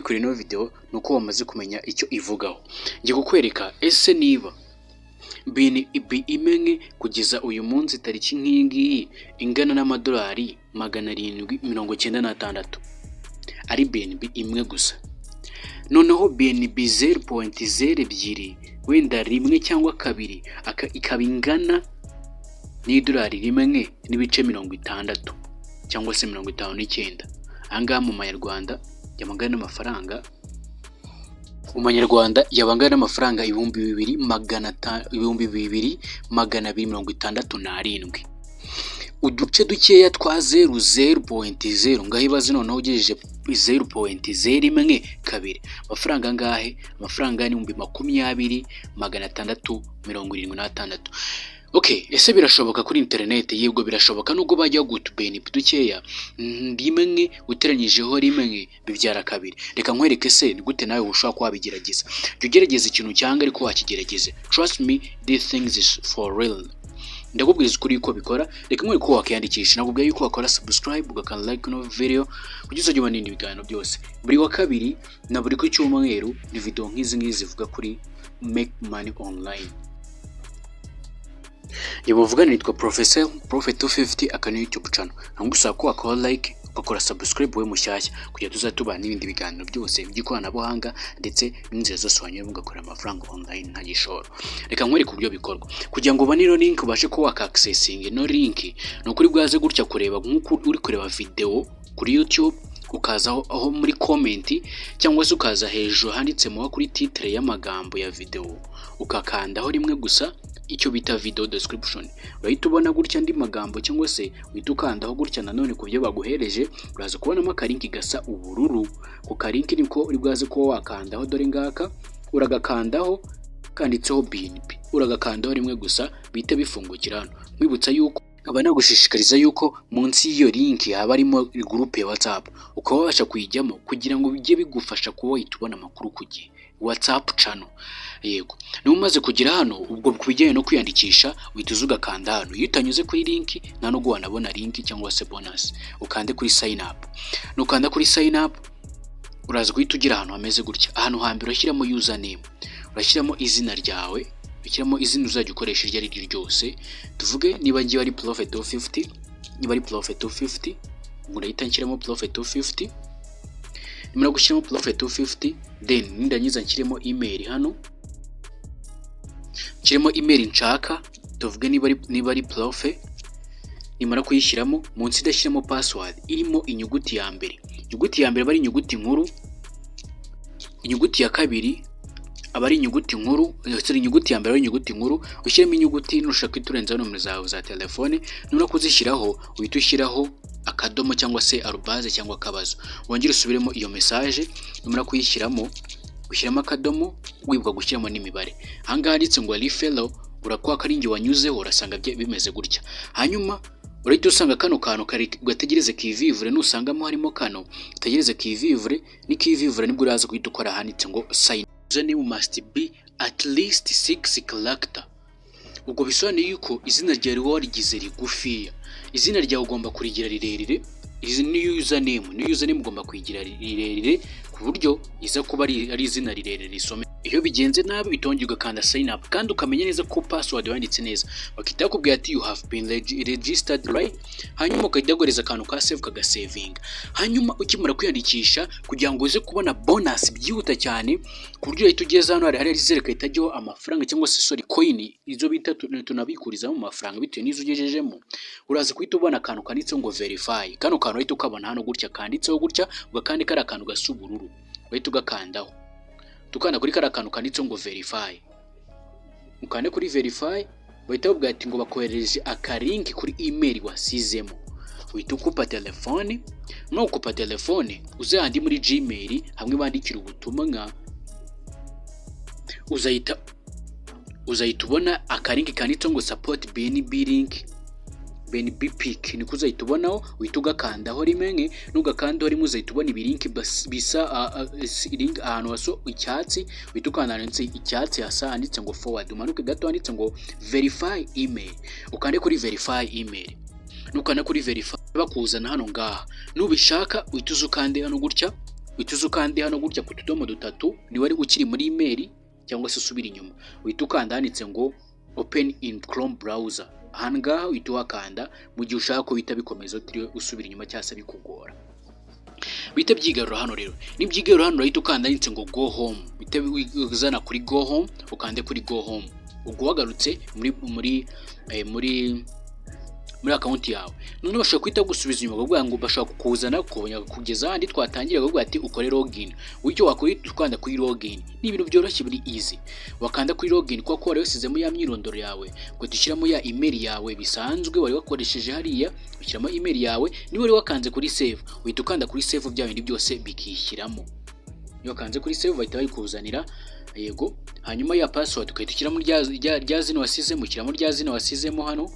kuri ino video nuko wamaze kumenya icyo ivugaho. Ngiye kukwereka ese niba BNB imwe kugeza uyu munsi tariki nk'iyingiyi ingana n'amadolari 796 ari BNB imwe gusa. Noneho BNB 0.02 wenda rimwe cyangwa kabiri ikaba ingana n'idolari rimwe n'ibice 60 cyangwa se 59. Angaha mu manyarwanda yamangana n'amafaranga yabangana n'amafaranga 2267. Uduce dukeya twa 0.0 ngahibaze noneho ugejeje 0.01 kabiri amafaranga ngahe amafaranga ni 20,676. Okay, ese birashoboka kuri internet? Yego birashoboka, nubwo bajya gutu BNB dukeya rimwe uteranyijeho rimwe bibyara kabiri. Reka nkwereke se ni gute nawe ushobora kwabigerageza. Ugerageza ikintu cyanga ariko wakigerageze. Trust me, these things is for real. Ndakubwiriza ukuri uko bikora. Reka nkwereke ko wakiyandikisha, nakubwiye yuko wakora subscribe ugakanda like no video kugira uzajye ubona ibindi biganiro byose. Buri wa kabiri na buri ku cyumweru ni video nk'izi zivuga kuri make money online. Yabuvugana nitwa Professor Prophet 250 akana YouTube channel. Ngusaba ko wakora like ugakora subscribe we mushyashya kugira tuzatubana n'ibindi biganiro byose by'ikoranabuhanga ndetse n'inzira zose wanyura mugakora amafaranga online nta gishoro. Reka nkwereke uburyo bikorwa. Kugira ngo ubone ino link ubashe ko waka accessing no link no kuri bwaze gutya kureba nk'uko uri kureba video kuri YouTube, ukaza aho muri comment cyangwa se ukaza hejuru handitsemo kuri titre y'amagambo ya video ukakandaho rimwe gusa icyo bita video description. Urahita ubona gutya andi magambo cyangwa se uhita ukandaho gutya nanone ku byo baguhereje, uraza kubonamo akarinki gasa ubururu. Ku karinki niko uri bwaze ko wakandaho, dore ngaka uragakandaho kanditseho BNB, uragakandaho rimwe gusa bite bifungukira hano. Mwibutsa yuko abana gushishikariza yuko munsi y'iyo link haba arimo group ya WhatsApp, ukaba wabasha kuyijyamo kugira ngo bijye bigufasha kuba wahita ubona amakuru ku gihe. WhatsApp channel. Yego, numaze kugira hano ubwo kubijyanye no kwiyandikisha uhita ugakanda hano. Iyo utanyuze kuri link nta no guhanabona link cyangwa se bonus, ukande kuri sign up. Nukanda kuri sign up uraza guhita ugira hano hameze gutya. Ahantu hambere urashyiramo username, urashyiramo izina ryawe, ukiramo izina uzajya ukoresha iryo ari ryo ryose. Tuvuge niba ngiye ari Prophet 250, niba ari Prophet 250 urahita nshyiramo Prophet 250. Nimara gushyiramo Prophet 250 then nindanyiza nshyiremo email hano, nshyiremo email nshaka. Tuvuge niba ari Prophet, nimara kuyishyiramo munsi ndashyiramo password irimo inyuguti ya mbere. Inyuguti ya mbere bari inyuguti nkuru, inyuguti ya kabiri abari inyuguti nkuru, inyuguti ya mbere ari inyuguti nkuru. Ushyiremo inyuguti nushaka iturenza nomero zawe za telefone, numara kuzishyiraho uhita ushyiraho akadomo cyangwa se arubase cyangwa akabazo. Wongera usubiremo iyo message, numara kuyishyiramo ushyiramo akadomo wibwa gushyiramo n'imibare. Hanga handitse ngo referral, urakwa karingi wanyuzeho urasanga bimeze gutya. Hanyuma urahita usanga kano kantu gategereze kivivre, nusangamo harimo kano tegereze kivivre, ni kivivre nibwo uraza guhita ukora handitse ngo sign. Username must be at least 6 character. Ubwo bisobanuye yuko izina ryawe warigize rigufiya. Izina ryawe ugomba kurigira rirerire. Izi ni username ugomba kuyigira rirerire ku buryo iza kuba ari izina rirerire risome. Iyo bigenze nabi bitongeye ugakanda sign up kandi ukamenya neza ko password wanditse neza. Bakita kubwira ati you have been registered right. Hanyuma ukajya akantu ka save kagasaving. Hanyuma ukimara kwiyandikisha kugira ngo uze kubona bonus byihuta cyane ku buryo uhita ugeza hano hari rizereka itajyaho amafaranga cyangwa se coin izo bita tunabikuriza mu mafaranga bitewe n'izo ugejejemo. Uraza kuhita ubona akantu kanditseho ngo verify. Kano kantu uhita ukabona hano gutya kanditseho gutya, ugakandi kari akantu gasa ubururu uhita ugakandaho. Tukanda kuri kara kantu kanditseho ngo verify. Ukande kuri verify bahita bavuga ati ngo bakohereje akarinki kuri email wasizemo. Uhita ukupa telefone, no ukupa telefone uze handi muri Gmail hamwe bandikira ubutumwa, uzahita ubona akarinki kanditseho ngo support BNB link, BNB pick. Niko uzahita ubonaho, uhita ugakandaho rimwe, nugakandaho rimwe uzahita ubona ibirinki bisa link ahantu haso icyatsi. Uhita ukanditse icyatsi hasa handitse ngo forward, umanuke gato handitse ngo verify email. Ukande kuri verify email, nukanda kuri verify bakuzana hano ngaha. Nubishaka uhita uzukande hano gutya uhita uza ukande hano gutya ku tudomo dutatu ni wari ukiri muri email cyangwa se usubira inyuma, uhita ukanda handitse ngo open in Chrome browser. Ahangaha uhita wakanda mu gihe ushaka ko bita bikomeza utiriwe usubira inyuma cyangwa se bikugora. Bite byigarura hano rero, nibyigarura hano urahita ukanda handitse ngo go home, bite uzana kuri go home, ukande kuri go home. Ubwo wagarutse muri account yawe, none bashaka kwita gusubiza inyuma bavuga ngo bashaka kukuzana kugeza handi twatangira bavuga ati ukore login. Wicyo wakora ukanda kuri login, ni ibintu byoroshye buri easy. Wakanda kuri login kwa ko wari wasizemo ya myirondoro yawe, ngo dushyiramo ya email yawe bisanzwe wari wakoresheje hariya, ushyiramo email yawe, ni wari wakanze kuri save, uhita ukanda kuri save bya bindi byose bikishyiramo. Iyo wakanze kuri save bahita bayikuzanira, yego. Hanyuma ya password ukahita ushyiramo rya zina wasizemo, ushyiramo rya zina wasizemo hano,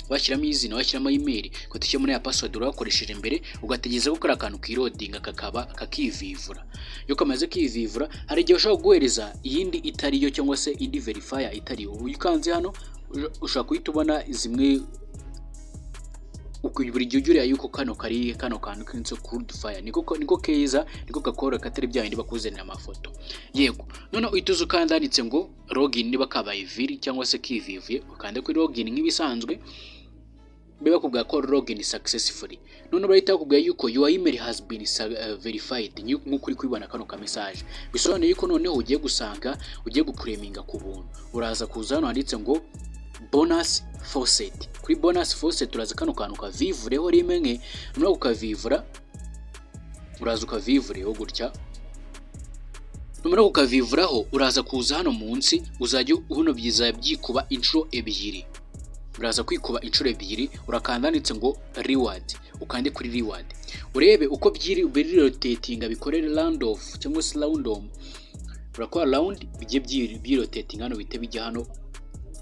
washyiramo izina, washyiramo email, ko tushyira muri ya password urakoresheje mbere, ugategeza gukora akantu kirodinga kakaba kakivivura. Iyo kamaze kivivura, hari igihe ushaka guhereza iyindi itariyo cyangwa se indi verifier itariyo. Uyikanze hano ushaka kuhita ubona zimwe buri gihe ujya yuko kano kantu kinso cold fire niko keza, niko gakora katari byayindi bakuzanira amafoto. Yego, none uhita uza ukanda handitse ngo login niba kabaye viri cyangwa se kivivuye, ukande kuri login nk'ibisanzwe, beba kubwa ko login successfully. None barahita bakubwira yuko your email has been verified, nk'uko uri kubibona kano ka message. Bisobanuye yuko noneho ugiye gusanga ugiye guclaiminga ku buntu. Uraza kuza hano handitse ngo bonus faucet. Kuri bonus faucet turaza kano kantu kavivureho rimwe, none ukavivura uraza ukavivureho gutya. Numara ukavivuraho uraza kuza hano munsi, uzajya uhuno byiza byikuba inshuro ebyiri. Uraza kwikuba inshuro ebyiri, urakanda handitse ngo reward, ukande kuri reward. Urebe uko biri rotatinga bikorera round off cyangwa se round on. Urakora round bigiye rotating hano bite bijya hano.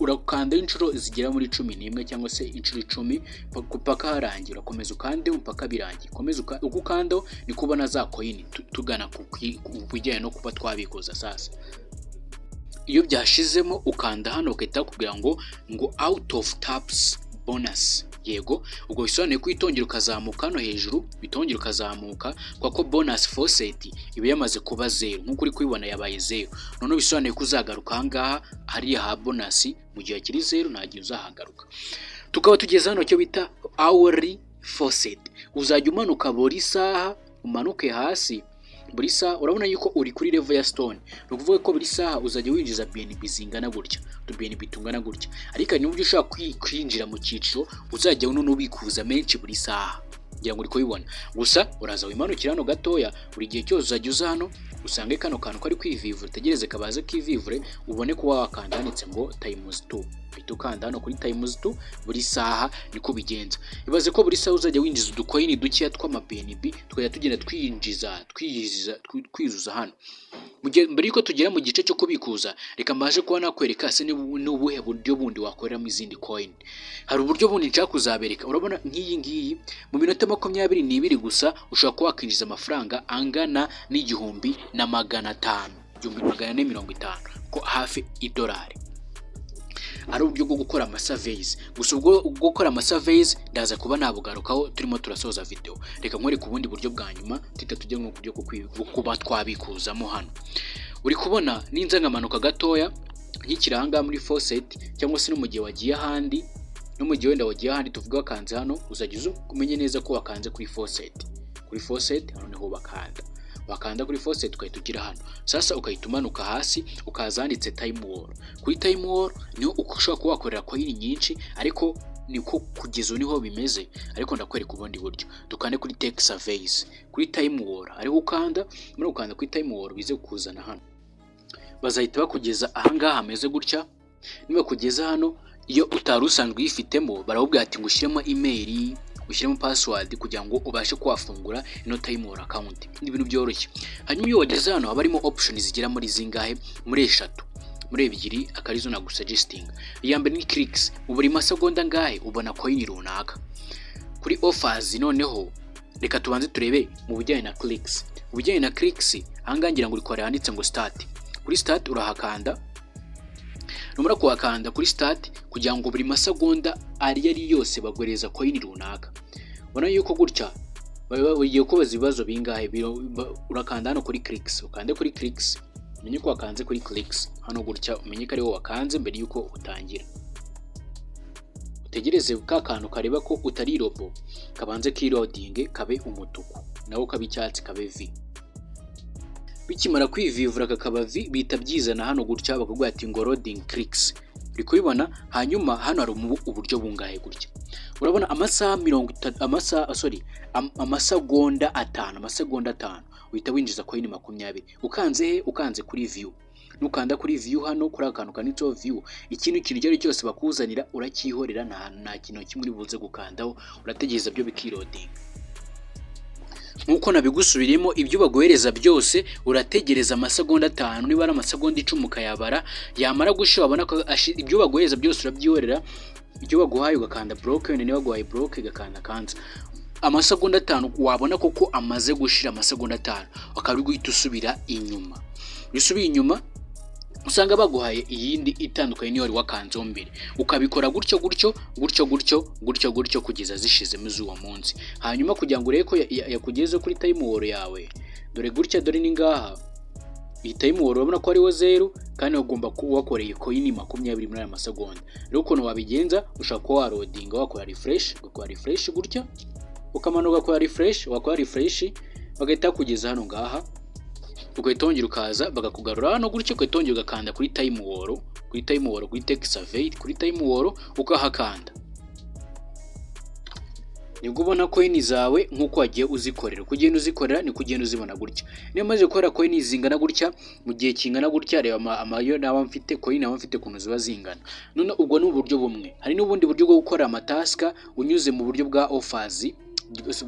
Urakanda inshuro zigera muri 11 cyangwa se inshuro 10 paka harangira, urakomeza ukande mpaka birangira. Komeza ukukando ni kubona za coin tugana kujyana no kuba twabikoza sasa. Iyo byashizemo ukanda hano ukahita kugira ngo out of taps bonus. Yego, ubwo bisobanuye ko itongera ukazamuka no hejuru, bitongera ukazamuka kwa ko bonus faucet ibe yamaze kuba 0, nkuko uri kubibona yabaye 0. None bisobanuye ko uzagaruka hangaha hari ya bonus mu gihe kiri 0 ntagiye uzahagaruka. Tukaba tugeze hano cyo bita hourly faucet. Uzajya umanuka buri saha, umanuke hasi buri saha. Urabona yuko uri kuri level ya stone, nukuvuga ko buri saha uzajya winjiza BNB zingana gutya, to BNB tungana gutya. Ariko n'ubyo ushaka kwinjira mu cyiciro uzajya unubikuza menshi buri saha, ngira ngo uri kubibona. Gusa uraza wimanukira hano gatoya, buri gihe cyose uzajya uza hano usange kano kantu kari kwivivura, tegereze kabaze kivivure, ubone ko wakanda handitse ngo times 2. Bito kanda hano kuri times 2 buri saha niko bigenza. Ibaze ko buri saha uzajya winjiza uducoin dukiya tw'ama BNB, tukajya tugenda twizuza hano. Mbere yuko tugera mu gice cyo kubikuza, reka maje kuba nakwereka se n'ubuhe buryo bundi wakoreramo izindi coin. Hari uburyo bundi nshaka kuzabereka. Urabona nk'iyi ngiyi mu minota 22 gusa ushobora kuba wakinjiza amafaranga angana n'igihumbi na 500, 1450 ko hafi $1. Ari uburyo bwo gukora amasurveys. Gusa ubwo gukora amasurveys ndaza kuba nabugarukaho turimo turasoza video. Reka nkwereke ubundi buryo bwa nyuma tujye mu buryo kuba twabikuzamo hano. Uri kubona ninza ngamanuka gatoya nk'ikiranga muri faucet cyangwa se no mu gihe wagiye ahandi, no mu gihe wenda wagiye ahandi tuvuga wakanze hano, uzajya kumenye neza ko wakanze kuri faucet. Kuri faucet hano niho wakanda kuri faucet ukahita ugira hano. Sasa ukahita umanuka hasi ukaza handitse time war. Kuri time war niho ushobora kuba wakorera coin nyinshi, ariko niko kugeza niho bimeze. Ariko ndakwereka ubundi buryo. Dukande kuri tech surveys. Kuri time war ariho ukanda, muri ukanda kuri time war bize kukuzana hano. Bazahita bakugeza ahangaha hameze gutya. Niba kugeza hano, iyo utarusanzwe yifitemo barawubwira ati ngushyiremo email, ushyiremo password kugira ngo ubashe kwafungura ino time war account. Ni ibintu byoroshye. Hanyuma iyo wageze hano haba harimo options zigera muri zingahe, muri 3, muri 2 akarizo nagusuggesting. Iya mbere ni clicks, mu buri masegonda ngahe ubona coin runaka. Kuri offers noneho reka tubanze turebe mu bijyanye na clicks. Mu bijyanye na clicks ahangangira ngo urikore handitse ngo start. Kuri start urahakanda. Numara kuhakanda kuri start kugira ngo buri masegonda ari yose bagoreza coin runaka. Ubona yuko gutya ugiye kubaza ibibazo bingahe, urakanda hano kuri clicks, ukande kuri clicks, umenye ko wakanze kuri clicks hano gutya, umenye ko ari wowe wakanze mbere yuko utangira. Utegereze ka kantu kareba ko utari robo kabanze kiloading kabe umutuku, nawo kabe icyatsi kabe V. Bikimara kwivivura kakaba V, bita byizana hano gutya bakubwira ati ngo loading clicks. Uri kubibona? Hanyuma hano hari uburyo bungahe gutya. Urabona amasegonda 5 uhita winjiza coin 20. Ukanze he? Ukanze kuri view. Nukanda kuri view hano kuri akantu kanitseho view, ikintu kiryo cyose bakuzanira urakihorera, nta kintu kimwe buze gukandaho, urategereza byo bikiloading. Nkuko nabigusubirimo, ibyo bagohereza byose urategereza amasegonda 5, niba ari amasegonda 10 ukayabara, yamara gushira wabona ko ibyo bagohereza byose urabyihorera. Ibyo baguhaye ugakanda block, niba baguhaye block gakanda kanza. Amasegonda 5 wabona koko amaze gushira amasegonda 5, akaba guhita usubira inyuma. Bisubiye inyuma usanga baguhaye iyindi itandukanye niyo wari wakanzeho mbere, ukabikora gutyo kugeza zishizemo zuwa munsi. Hanyuma kugira ngo urebe ko yakugeze kuri time wall yawe, dore gutya, dore ni ngaha iyi time wall urabona ko ariwo 0, kandi ugomba kuwakoreye coin 20 muri aya masegonda. Rero ukuntu wabigenza, ushaka ko loading wakora refresh, ugakora refresh gutya, ukamanuka wakora refresh bagahita kugeza hano ngaha, ugahitongera ukaza bagakugarura hano gutyo, ugahitongera ugakanda kuri time wall, kuri tech survey, kuri time wall ukahakanda. Nibwo ubona coin zawe nkuko wagiye uzikorera. Kugenda uzikorera ni kugenda uzibona gutya. Niyo maze gukora coin zingana gutya mu gihe kingana gutya, reba amayo naba mfite coin naba mfite kuntu ziba zingana. None ubwo ni uburyo bumwe. Hari n'ubundi buryo bwo gukora amataska unyuze mu buryo bwa offers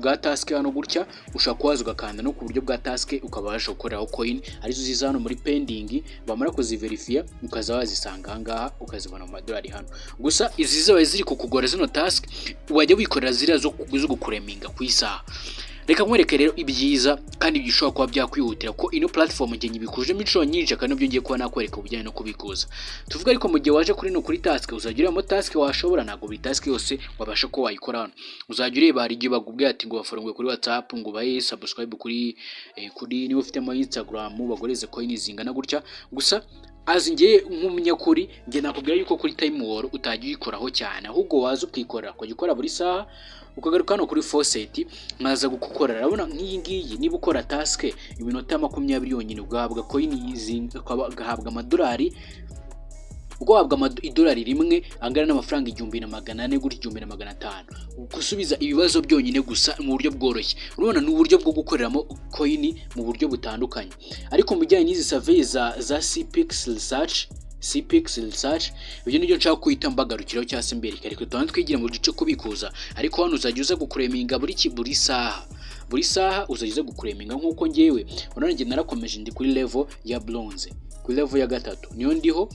bwa task hano gutya, ushaka kwaza ugakanda no ku buryo bwa task ukabasha gukoreraho coin arizo ziza hano muri pending, bamara kuziverifia ukaza wazisanga ngaha ukazibona mu madolari hano. Gusa izi zawe ziri kukugora zino task wajya wikorera zira zo kukureminga ku isaha. Reka nkwereke rero ibyiza kandi bishobora kuba byakwihutira ko ino platform ngenye bikuje mico nyinshi, kandi nabyo ngiye kuba nakwereka ubujyanye no kubikuza. Tuvuga ariko mu gihe waje kuri task, uzagira mo task washobora, ntago buri task yose wabasha ko wayikora hano. Uzagira ureba hari igihe bagubwiye ati ngo baforongwe kuri WhatsApp, ngo baye subscribe kuri niba ufite mu Instagram bagoreze coin zingana gutya. Gusa azingiye nk'umunyakuri nge nakubwira yuko kuri time wall utagiye ikoraho cyane, ahubwo waza ukikora kugikora buri saha, ukagaruka hano kuri faucet mwaza gukorera. Urabona nk'iyi ngiyi, niba ukora task iminota 20 yonyine ugahabwa coin ugahabwa amadolari, ugahabwa idolari rimwe angana n'amafaranga 1400 gutyo 1500 gusubiza ibibazo byonyine gusa mu buryo bworoshye. Urabona ni uburyo bwo gukoreramo coin mu buryo butandukanye. Ariko mu bijyanye n'izi survey za CPX research ibyo nibyo nshaka kwita mbagarukiraho cyangwa se mbere ariko twigira mu gice kubikuza. Ariko hano uzajya uza gukureminga buri saha uzajya uza gukureminga nkuko ngewe urabona nge narakomeje ndi kuri level ya bronze, kuri level ya 3 niyo ndiho.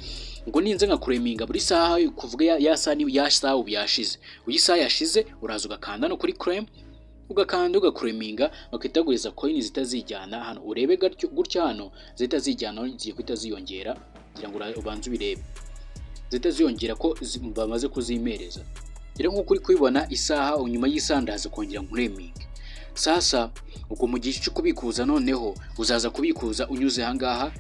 Ngo ninze nka kureminga buri saha kuvuga ya saha ubyashize, uyisaha yashize uraza ugakanda no kuri claim, ugakanda ugakureminga bakitaguriza coin zitazijyana hano. Urebe gutya hano zitazijyana ngiye kwita ziyongera, kugira ngo ubanze ubirebe zitaziyongera ko bamaze kuzimereza. Rero nkuko uri kubibona isaha nyuma y'isandaza kongera kureminga. Sasa uko mu gihe cyo kubikuza noneho uzaza kubikuza unyuze ahangaha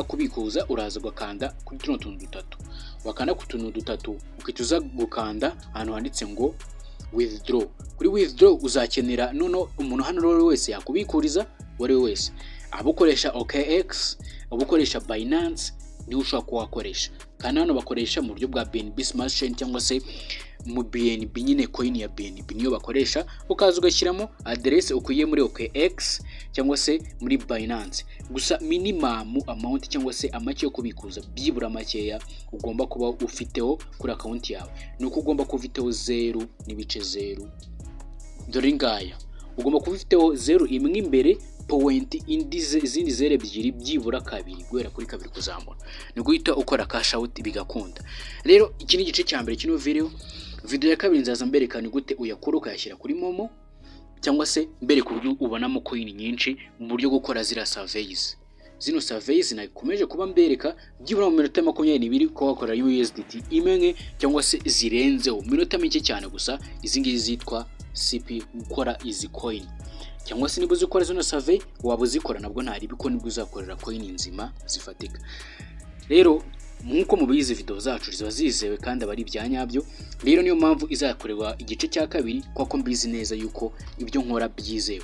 kubikuza uraza gukanda kuri tuno tuntu dutatu, wakanda ku tuntu dutatu ukituza gukanda ahantu handitse ngo withdraw. Kuri withdraw uzakenera nono umuntu hano rero wese yakubikuriza, wari wese abukoresha OKX, abukoresha Binance ni ushaka kuhakoresha. Kandi hano bakoresha mu buryo bwa BNB Smart Chain cyangwa se mu BNB nyine coin ya BNB niyo bakoresha, ukaza ugashyiramo address ukuye muri OKX cyangwa se muri Binance. Gusa minimum amount cyangwa se amake yo kubikuza byibura makeya ugomba kuba ufiteho kuri account yawe, nuko ugomba kuviteho 0.0. Dore ngaya ugomba kuviteho 0 imwe imbere point izindi 0 ebyiri byibura 2 guhera kuri 2 kuzamura, ni guhita ukora cash out bigakunda. Rero iki ni igice cya mbere kino video ya kabiri nzaza mberekana gute uyakura ukayashyira kuri Momo cyangwa se mbere ku buryo ubonamo coin nyinshi mu buryo gukora zira surveys. Zino surveys nakomeje kuba mbereka byibura mu minota 22 ko wakora USDT imwe cyangwa se zirenzeho minota mike cyane. Gusa izi ngizi zitwa CP gukora izi coin. cyangwa se niba uzikora zino survey waba uzikora nabwo ntari biko nibwo uzakorera coin nzima zifatika. Rero nkuko mubizi video zacu ziba zizewe kandi abari byanyabyo, rero niyo mpamvu izakorerwa igice cya kabiri kuko mbizi neza yuko ibyo nkora byizewe,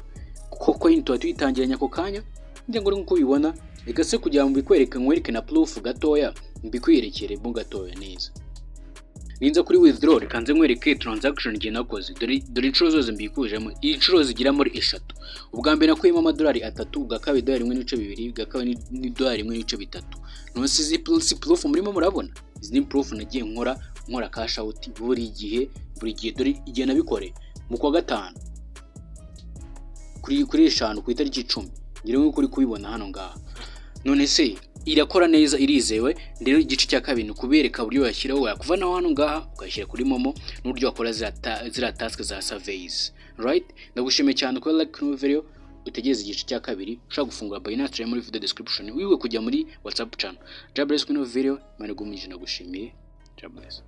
kuko coin tuba tuyitangiranya ako kanya nde ngo nkuko ubibona, egase kugira ngo mbikwereke nkwereke na proof gatoya mbikwiyerekere mu gatoya neza. Ninza kuri withdraw kanze nkwereke transaction ngiye nakoze, dore inshuro zose mbikujemo, inshuro zigira muri 3. Ubwa mbere nakuyemo amadolari 3, ubwa kabiri dolari 1.2, ubwa kabiri ni dolari 1.3. No sizi proof murimo murabona, izi ni proof nagiye nkora cash out buri gihe dore igihe nabikore mu kwa gatanu kuri 5 ku itariki 10 ngire nko kuri kubibona hano ngaha. None se irakora neza irizewe. Rero igice cya kabiri kubereka buryo yashyiraho yakuvana hano ngaha ukashyira kuri Momo n'uburyo wakora zira task za surveys, right? Ndagushimiye cyane ko like no video, utegeze igice cya kabiri. Ushaka gufungura Binance muri video description wiwe kujya muri WhatsApp channel. God bless no video, mane gumije nagushimiye. God bless.